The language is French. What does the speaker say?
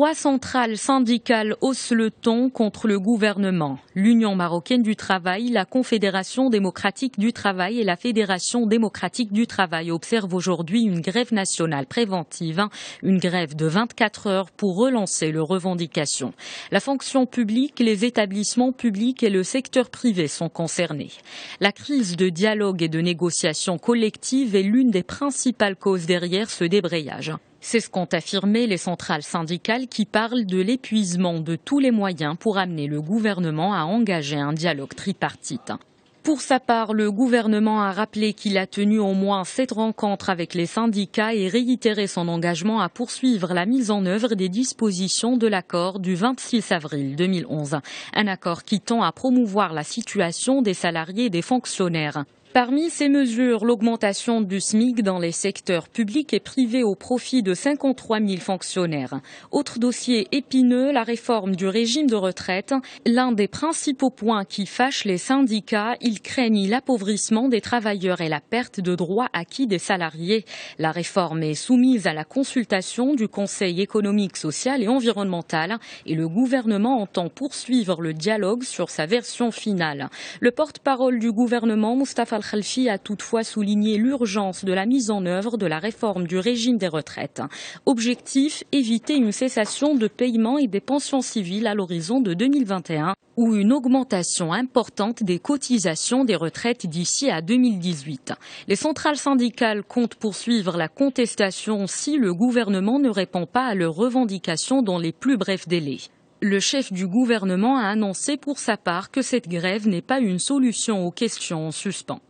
Trois centrales syndicales haussent le ton contre le gouvernement. L'Union marocaine du travail, la Confédération démocratique du travail et la Fédération démocratique du travail observent aujourd'hui une grève nationale préventive, une grève de 24 heures pour relancer leurs revendications. La fonction publique, les établissements publics et le secteur privé sont concernés. La crise de dialogue et de négociation collective est l'une des principales causes derrière ce débrayage. C'est ce qu'ont affirmé les centrales syndicales qui parlent de l'épuisement de tous les moyens pour amener le gouvernement à engager un dialogue tripartite. Pour sa part, le gouvernement a rappelé qu'il a tenu au moins 7 rencontres avec les syndicats et réitéré son engagement à poursuivre la mise en œuvre des dispositions de l'accord du 26 avril 2011. Un accord qui tend à promouvoir la situation des salariés et des fonctionnaires. Parmi ces mesures, l'augmentation du SMIC dans les secteurs publics et privés au profit de 53 000 fonctionnaires. Autre dossier épineux, la réforme du régime de retraite. L'un des principaux points qui fâchent les syndicats, ils craignent l'appauvrissement des travailleurs et la perte de droits acquis des salariés. La réforme est soumise à la consultation du Conseil économique, social et environnemental et le gouvernement entend poursuivre le dialogue sur sa version finale. Le porte-parole du gouvernement, Moustapha Al-Khalfi, a toutefois souligné l'urgence de la mise en œuvre de la réforme du régime des retraites. Objectif, éviter une cessation de paiement et des pensions civiles à l'horizon de 2021 ou une augmentation importante des cotisations des retraites d'ici à 2018. Les centrales syndicales comptent poursuivre la contestation si le gouvernement ne répond pas à leurs revendications dans les plus brefs délais. Le chef du gouvernement a annoncé pour sa part que cette grève n'est pas une solution aux questions en suspens.